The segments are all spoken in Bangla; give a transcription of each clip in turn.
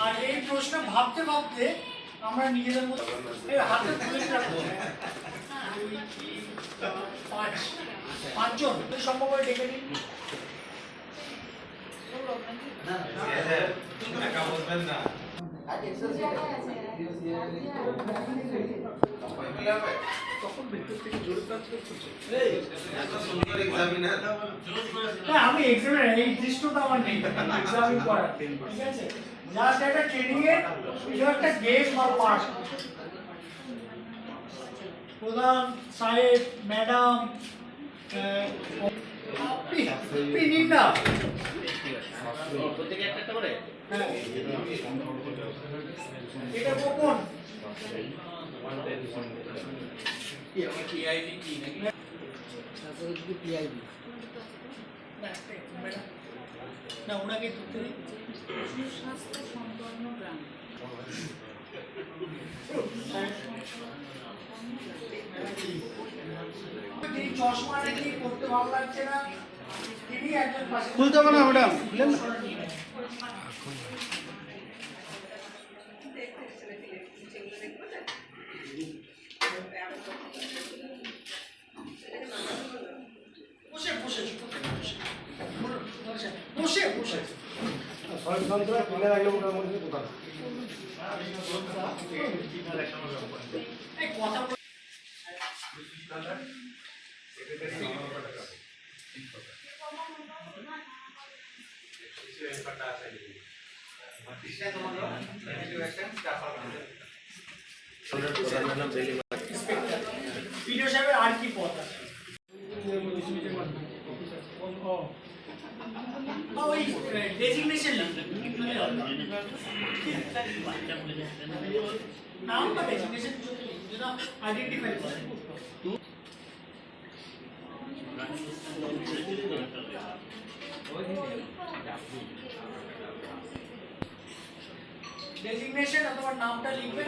আর এই প্রশ্ন ভাবতে ভাবতে আমরা নিজেদের মধ্যে হাতে তুলে রাখবো। পাঁচজন সম্ভব হয় ডেকে নিন। আমি এক্সামের এই দৃশ্যটা আমার নেই, এক্সামিং করার, ঠিক আছে? জাস্ট একটা ট্রেনিং এর একটা গেম বা পার্ট। প্রধান সাহেব, ম্যাডাম, আপনি নিন না, প্রত্যেকে একটা করে। এটা কোন পিআইবি কি নাকি? তারপরে যদি পিআইবি না, ওনাকে ধরতে দিই। স্বাস্থ্য সম্পন্ন গ্রাম। চশমা নাকি পড়তে ভালো লাগছে না, তিনি একজন খুলতে হবে না ম্যাডাম, খুলেন না। বসে বসে বসে বসে তুলে রাখলে মোটামুটি কথা ভিডিও সাহেবের আর কি পথ আছে? ওই ডেজিগনেশন নাম বা ডেজিগনেশন যেটা আইডেন্টিফাই করে। ডেজিগনেশন অথবা নামটা লিখবে,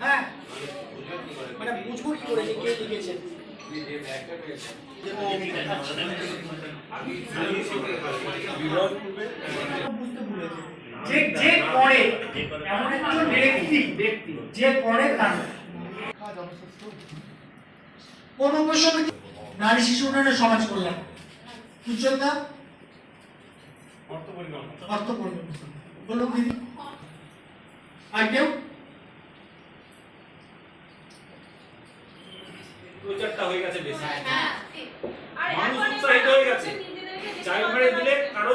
হ্যাঁ মানে বুঝবো কি করে যে কে লিখেছেন। যে পড়ে এমন একজন ব্যক্তি যে পড়ে তার কোন সমিতি, নারী শিশু উন্নয়ন সমাজ কল্যাণ, উচ্চতা অর্থ পরিকল্পনা বলুন দিদি। আর কেউ? হয়ে গেছে বেশি, মানুষ উৎসাহিত হয়ে গেছে। চাইল্ড ম্যারেজ দিলে কারো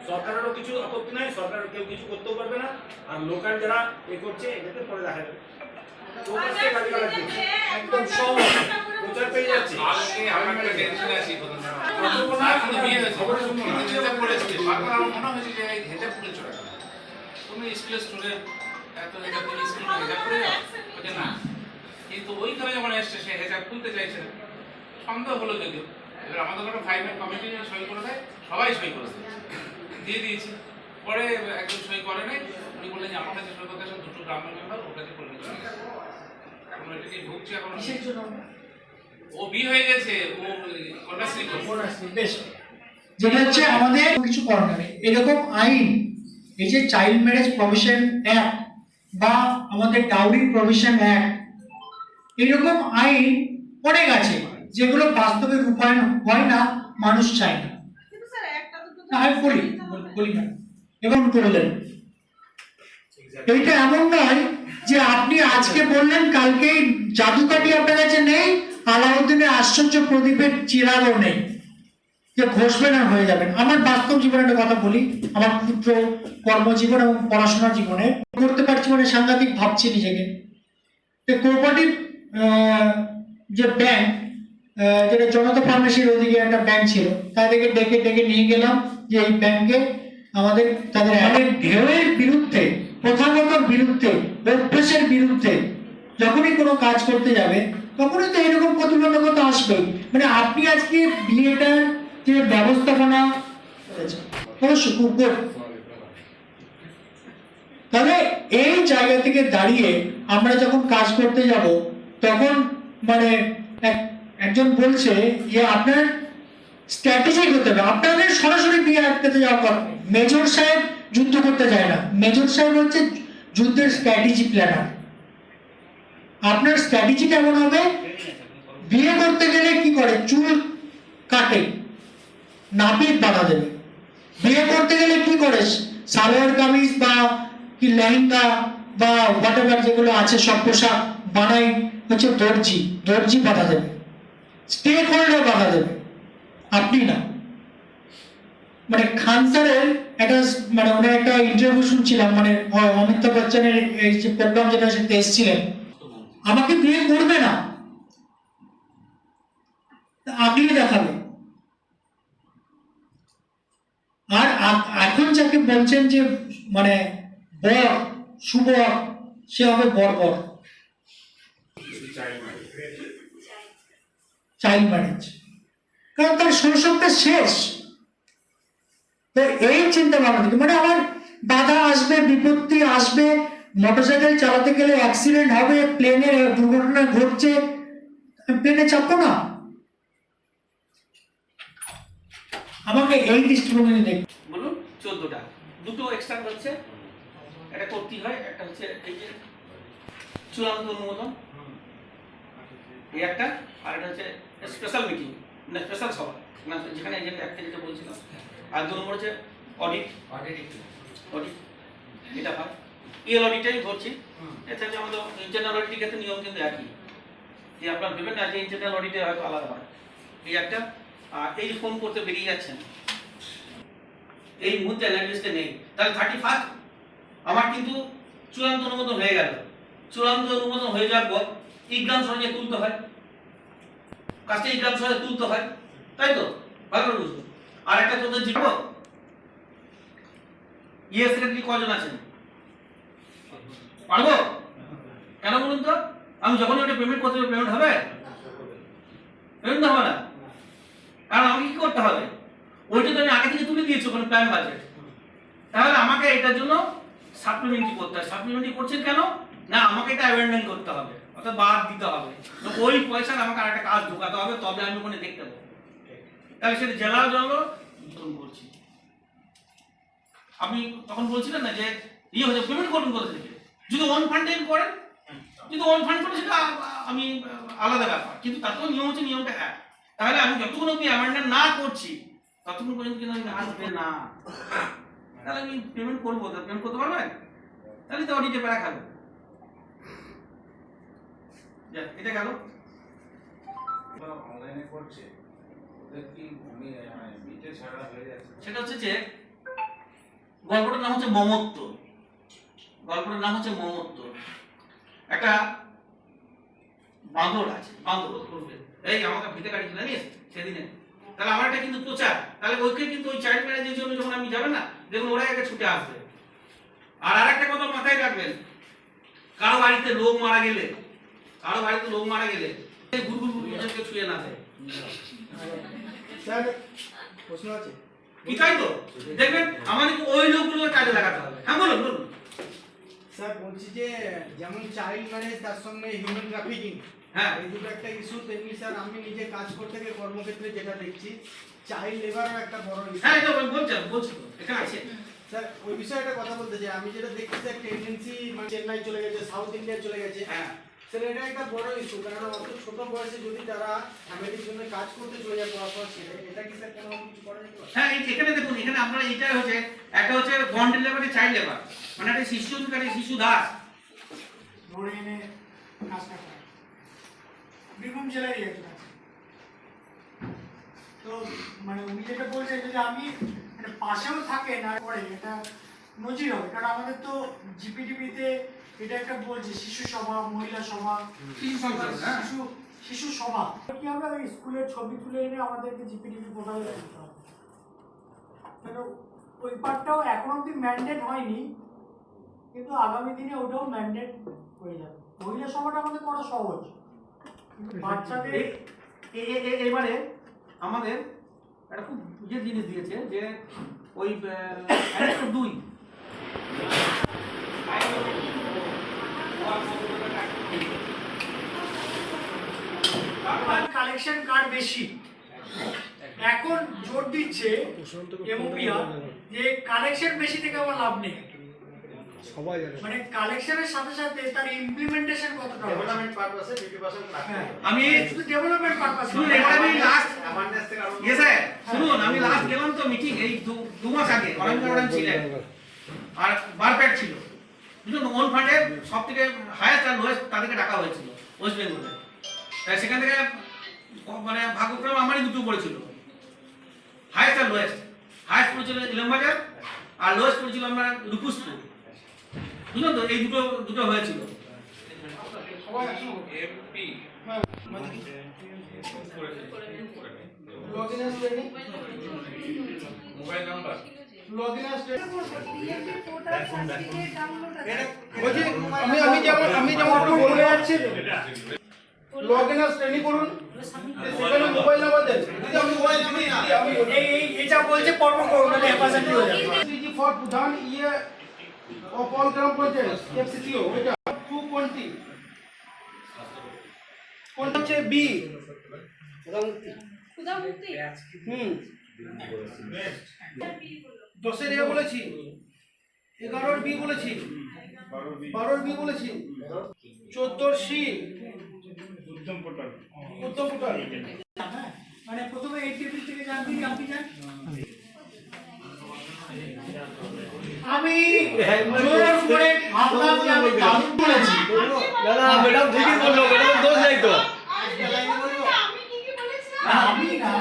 সরকারেরও কিছু আপত্তি নাই, সরকার কেউ কিছু করতেও পারবে না। আর লোকাল যারা এ করছে এটাতে পরে দেখা যাবে, একদম সহজ প্রচার পেয়ে যাচ্ছে। আমার একটা টেনশন আছে, খবর শুনবো না, হেজাব পড়েছে, বারবার আমার মনে হয়েছে যে হেজাব পড়ে চলে গেল। তুমি স্কুলের স্টুডেন্ট, এত হেজাব তুমি স্কুলে হেজাব পড়ে যাও, বলছে না। কিন্তু ওইখানে যখন এসছে সে হেজাব খুলতে চাইছে না, সন্দেহ হলো যদিও। এবার আমাদের কোনো প্রাইভেট কমিটি সই করে দেয়, সবাই সই করে দিয়ে দিয়েছি। পরে একজন সই করে নাই, উনি বললেন যে আমার কাছে সই করতে আসেন দুটো গ্রামের মেম্বার, ওর কাছে করে নিতে। এখন এটা কি ঢুকছে, এখন ও বিয়ে হয়ে গেছে, ও কন্যাশ্রী করছে। বেশ, যেটা হচ্ছে আমাদের কিছু করার নেই। এরকম আইন, এই যে চাইল্ড ম্যারেজ প্রভিশন অ্যাক্ট বা আমাদের ডাউরি প্রভিশন অ্যাক্ট, এরকম আইন অনেক আছে যেগুলো বাস্তবে রূপায়ণ হয় না, মানুষ চায় না। আমি বলি না এবং করলেন এইটা এমন নয় যে আপনি আজকে বললেন কালকে জাদুকাঠি আপনার কাছে নেই, আলাউদ্দিনের আশ্চর্য প্রদীপের চিরাগও নেই যে ঘষবেন আর হয়ে যাবেন। আমার বাস্তব জীবনে একটা কথা বলি, আমার ক্ষুদ্র কর্মজীবন এবং পড়াশোনার জীবনে করতে পারছি মানে সাংঘাতিক ভাবছি নিজেকে। কোঅপারেটিভ যে ব্যাংক, যেটা জনতা ফার্মেসির ওদিকে একটা ব্যাংক ছিল, তাদেরকে ডেকে ডেকে নিয়ে গেলাম যে এই ব্যাংকে আমাদের তাদের ঢেউয়ের বিরুদ্ধে, প্রথাগত বিরুদ্ধে, অভ্যাসের বিরুদ্ধে যখনই কোনো কাজ করতে যাবে তখনই তো এরকম প্রতিবন্ধকতা আসবে। মানে আপনি আজকে বিয়েটার যে ব্যবস্থাপনা করতে চায়। অবশ্যই খুব good। তাহলে এই জায়গা থেকে দাঁড়িয়ে আমরা যখন কাজ করতে যাব তখন মানে একজন বলছে যে আপনার স্ট্র্যাটেজিক হতে হবে, আপনাদের সরাসরি বিয়ে আটকাতে যাওয়া কথা। মেজর সাহেব যুদ্ধ করতে যায় না, মেজর সাহেব হচ্ছে যুদ্ধের স্ট্র্যাটেজি প্ল্যানার। আপনার স্ট্র্যাটেজি কেমন হবে? বিয়ে করতে গেলে কি করে? চুল কাটে, নাপিত বাধা দেবে। বিয়ে করতে গেলে কি করে? সালোয়ার কামিজ বা কি লেহেঙ্গা বা হোয়াটএভার যেগুলো আছে সব পোশাক বানাই হচ্ছে দর্জি বাধা দেবে, স্টেক হোল্ডার বাধা দেবে, আপনি না। মানে খান স্যারের একটা মানে ওনার একটা ইন্টারভিউ শুনছিলাম, মানে অমিতাভ বচ্চনের এই যে প্রোগ্রাম যেটা সেটা এসেছিলেন, আমাকে বিয়ে করবে না, আগলে দেখাবে। আর এখন যাকে বলছেন যে মানে বর শুভ, সে হবে বর চাইল্ড ম্যারেজ, কারণ তার শৈশবটা শেষ। তো এই চিন্তা ভাবনা থেকে মানে আমার বাধা আসবে, বিপত্তি আসবে, মোটরসাইকেল চালাতে গেলে অ্যাক্সিডেন্ট হবে, প্লেনের দুর্ঘটনা ঘটছে, প্লেনে চাপবো না। আমাকে এই দৃষ্টিভঙ্গি দেখ। বলুন 14টা, দুটো এক্সট্রা হচ্ছে, একটা করতেই হয়, একটা হচ্ছে এই যে চূড়ান্ত অনুমোদন, এই একটা, আর একটা হচ্ছে স্পেশাল মিটিং, মানে স্পেশাল সভা, না যেখানে একটা যেটা বলছিলাম, আর 2 নম্বর হচ্ছে অডিট, এটা হয়। ইএল অডিটাই ধরছি, এটা হচ্ছে আমাদের ইন্টারনাল অডিটের ক্ষেত্রে নিয়ম কিন্তু একই, যে আপনার ভেবেন না যে ইন্টারনাল অডিটে হয়তো আলাদা হয়। এই একটা, আর এই ফোন করতে বেরিয়ে যাচ্ছেন, এই মুহূর্তে অ্যানালিস্টে নেই, তাহলে 31 আমার কিন্তু চূড়ান্ত অনুমোদন হয়ে গেল। চূড়ান্ত অনুমোদন হয়ে যাওয়ার পর ইগ্রাম সহজে তুলতে হয়, কাজটা ইগ্রাম সহজে তুলতে হয়, তাই তো? ভালো করে বুঝবো। আর একটা তোদের জিতবো, ইয়ে সেক্রেটারি কজন আছেন? পারবো? কেন বলুন তো? আমি যখনই ওটা পেমেন্ট করতে হবে, পেমেন্ট হবে? পেমেন্ট হবে না, কারণ আমাকে কি করতে হবে? ওইটা তো আমি আগে থেকে তুলে দিয়েছি ওখানে প্ল্যান বাজেট, তাহলে আমাকে এটার জন্য সাপ্লিমেন্টারি করতে হয়। সাপ্লিমেন্টারি করছেন কেন না? আমাকে এটা অ্যামেন্ডমেন্ট করতে হবে, অর্থাৎ বাদ দিতে হবে, তো ওই পয়সা আমাকে আরেকটা কাজ ঢোকাতে হবে, তবে আমি ওখানে দেখতে পাবো। তাহলে সেটা জেলার জন্য বলছি। আপনি তখন বলছিলেন না যে ইয়ে হচ্ছে পেমেন্ট করবেন কোথা থেকে? যদি ওয়ান ফান্ডে করেন, যদি ওয়ান ফান্ড করে সেটা আমি আলাদা ব্যাপার, কিন্তু তার তো নিয়ম হচ্ছে, নিয়মটা এক। তাহলে আমি যতক্ষণ অব্দি অ্যামেন্ডমেন্ট না করছি ততক্ষণ পর্যন্ত কিন্তু আমি আসবে না, তাহলে আমি পেমেন্ট করবো, পেমেন্ট করতে পারবেন? তাহলে তো অডিটে প্যারা খাবো। এটা গেল। অনলাইনে করছে, ওদের কি মিটে ছাড়া হয়ে যাচ্ছে? সেটা হচ্ছে যে গল্পটার নাম হচ্ছে মমত্ব। গল্পটার নাম হচ্ছে মমত্ব। একটা বাঁদর আছে, বাঁদর করবে এই আমাকে ভিতে কাটি জানিস সেদিনে, তাহলে আমার এটা কিন্তু প্রচার, তাহলে ওইকে কিন্তু ওই চাইল্ড ম্যারেজের জন্য যখন আমি যাবেন না, দেখুন ওরা একে ছুটে আসবে। আর আরেকটা কথা মাথায় রাখবেন, কারো বাড়িতে লোক মারা গেলে, কারো বাড়িতে লোক মারা গেলে গুরগুর গুরগুরকে ছুঁয়ে না দেয়। স্যার প্রশ্ন আছে কি তাই তো? দেখবেন আমাদের ওই লোকগুলো কাজে লাগাতে হবে। হ্যাঁ বলুন বলুন। স্যার বলছি যে যেমন চাইল্ড ম্যারেজ তার সঙ্গে হিউম্যান ট্রাফিকিং, হ্যাঁ এই দুটো একটা ইস্যু, তেমনি স্যার আমি নিজে কাজ করতে গিয়ে কর্মক্ষেত্রে যেটা দেখছি চাইল্ড লেবারও একটা বড় ইস্যু। হ্যাঁ এটা বলছি তো এখানে আছে। স্যার ওই বিষয়ে একটা কথা বলতে চাই, আমি যেটা দেখছি স্যার টেন্ডেন্সি মানে চেন্নাই চলে গেছে, সাউথ ইন্ডিয়া চলে গেছে। হ্যাঁ স্যার এটা একটা বড় ইস্যু, কারণ অত ছোট বয়সে যদি তারা ফ্যামিলির জন্য কাজ করতে চলে যায় পড়াশোনা ছেড়ে, এটা কি স্যার কোনো কিছু করা যেতে পারে? হ্যাঁ এখানে দেখুন, এখানে আপনারা এটা হচ্ছে একটা হচ্ছে বন্ড লেবারে চাইল্ড লেবার, মানে একটা শিশু অধিকারী শিশু দাস ধরে এনে কাজটা করে বীরভূম জেলায় একটা আছে। তো মানে উনি যেটা বলছেন যে আমি মানে পাশেও থাকে না করে এটা নজির হবে, কারণ আমাদের তো জিপিডিপিতে এটা একটা বলছে শিশু সভা, মহিলা সভা, শিশু সভা কি আমরা ওই স্কুলের ছবি তুলে এনে আমাদেরকে জিপিডিপি পোর্টালে দিতে হবে, মানে ওই পার্টটাও এখন অব্দি ম্যান্ডেট হয়নি, কিন্তু আগামী দিনে ওটাও ম্যান্ডেট হয়ে যাবে। মহিলা সভাটা আমাদের করা সহজ, কিন্তু বাচ্চাদের এবারে আমাদের একটা খুব যে জিনিস দিয়েছে যে ওই আরেকটা 2 কালেকশন কার্ড বেশি এখন জোর দিচ্ছে এমওপিয়া যে কালেকশন বেশি থেকে আমার লাভ নেই, মানে কালেকশনের সাথে সাথে তার ইমপ্লিমেন্টেশন কতটা হবে। ডেভেলপমেন্ট পারপাসে 50% রাখতে হ্যাঁ, হবে। আমি শুধু ডেভেলপমেন্ট পারপাস শুনুন, এখানে আমি লাস্ট অ্যাওয়ারনেস থেকে আরম্ভ ইয়ে স্যার শুনুন, আমি লাস্ট গেলাম তো মিটিং এই 2 মাস আগে অরঙ্গারাম ছিলেন আর বারপ্যাট ছিল, বুঝলেন, ওন ফান্ডের সব থেকে হায়েস্ট আর লোয়েস্ট তাদেরকে ডাকা হয়েছিল ওয়েস্ট বেঙ্গলে। তাই সেখান থেকে মানে ভাগ্যক্রমে আমারই দুটো পড়েছিল, হায়েস্ট আর লোয়েস্ট। হায়েস্ট পড়েছিল ইলামবাজার আর লোয়েস্ট পড়েছিল আমরা রূপসপুর, বুঝলেন তো, এই দুটো হয়েছিল। এমপি লগইন আস ট্রেনিং মোবাইল নাম্বার লগইন আস ট্রেনিং বলছি আমি যেমন একটু বলে যাচ্ছি লগইন আস ট্রেনিং করুন, সেখানে মোবাইল নাম্বার দেন। দিদি আমি মোবাইল নাম্বার আমি এটা বলছে পর্ব করুন না হেফাজত হয়ে যাবে। সিজি ফর প্রধান ইয়ে অফ অল গ্রাম পঞ্চায়েত এফসিসিও এটা 220 কোন হচ্ছে বি দশের এ বলেছি, 11-র বি বলেছি, 12-র বি বলেছি, 14-র সি উত্তম পোর্টাল হ্যাঁ, মানে প্রথমে এই টেবিল থেকে জানবি আপনি যান। আমি জোর করে ভাবলাম যে আমি দারুণ বলেছি। ম্যাডাম ঠিকই বললো, ম্যাডাম দোষ নাই তো। আমি না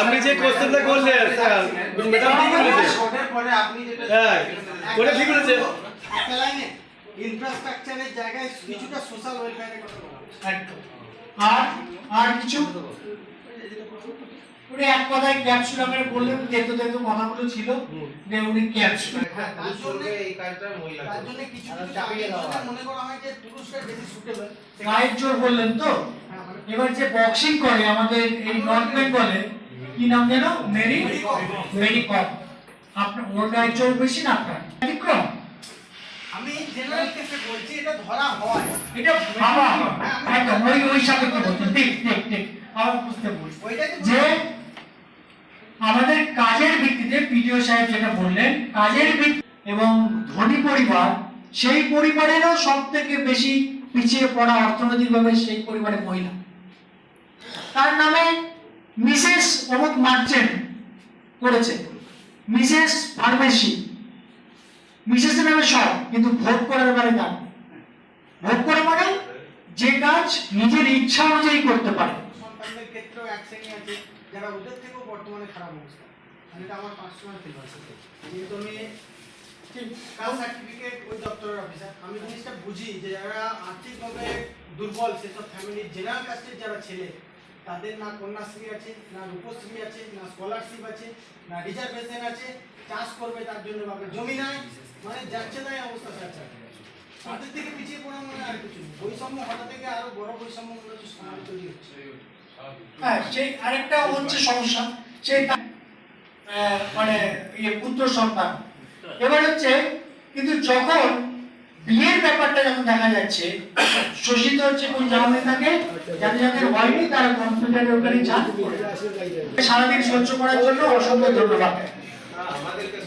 আপনি যে কোশ্চেনটা করলেন স্যার ম্যাডাম ঠিক বলেছে। শর্টের পরে আপনি যেটা হ্যাঁ ওটা ঠিক বলেছে। একটা লাইনে ইনফ্রাস্ট্রাকচারের জায়গায় কিছুটা সোশ্যাল ওয়েলফেয়ারের কথা বলা হচ্ছে। একদম। আর কিছু উনি এক কথায় ক্যাপসুল আকারে বললেন, যেহেতু কথাগুলো ছিল যে উনি ক্যাপসুল। হ্যাঁ, তার জন্য এই কাজটা মহিলা, তার জন্য কিছু চাপিয়ে দেওয়া মনে করা হয় যে পুরুষরা বেশি সুটেবল। গায়ের জোর বললেন তো, এবার যে বক্সিং করে আমাদের এই নর্থ বেঙ্গলে, কি নাম যেন, মেরি কম, আপনার ওর গায়ের জোর বেশি না আপনার ব্যতিক্রম? আমি জেনারেল কেসে বলছি, এটা ধরা হয়, এটা ভাবা একদম ওই সাথে কি বলছেন, ঠিক আমার বুঝতে বলছি ওইটাকে যে আমাদের কাজের ভিত্তিতে পিডিও সাহেব যেটা বললেন, কাজের ভিত্তি এবং ধনী পরিবার, সেই পরিবারেরও সব থেকে বেশি পিছিয়ে পড়া অর্থনৈতিকভাবে সেই পরিবারের মহিলা। তার নামে মিসেস অমুক মার্চেন্ট করেছে, মিসেস ফার্মেসি, মিসেস নামে সব, কিন্তু ভোগ করার ব্যাপারে তার ভোগ করা মানে যে কাজ নিজের ইচ্ছা অনুযায়ী করতে পারে। সন্তানদের ক্ষেত্রেও এক শ্রেণী আছে যারা ওদের থেকেও বর্তমানে খারাপ অবস্থা, আর এটা আমার পার্সোনাল ফিল আছে। যেহেতু আমি কাস্ট সার্টিফিকেট ওই দপ্তরের অফিসার, আমি জিনিসটা বুঝি যে যারা আর্থিকভাবে দুর্বল সেসব ফ্যামিলির জেনারেল কাস্টের যারা ছেলে, তাদের না কন্যাশ্রী আছে, না রূপশ্রী আছে, না স্কলারশিপ আছে, না রিজার্ভেশন আছে, চাষ করবে তার জন্য বাপের জমি নাই, মানে যাচ্ছে তাই অবস্থা যাচ্ছে। তাদের থেকে পিছিয়ে পড়া মানে আর কিছু নেই। বৈষম্য হঠাৎ থেকে আরো বড় বৈষম্য হচ্ছে, সমাজ তৈরি হচ্ছে। হ্যাঁ, সেই আরেকটা হচ্ছে সমস্যা, সেই মানে পুত্র সন্তান। এবার হচ্ছে কিন্তু যখন বিয়ের ব্যাপারটা যখন দেখা যাচ্ছে, শোষিত হচ্ছে কোন জামাতে থাকে, যাদের হয়নি তারা কম্পিউটারের ওখানে যান। সারাদিন সহ্য করার জন্য অসংখ্য ধন্যবাদ। আমাদেরকে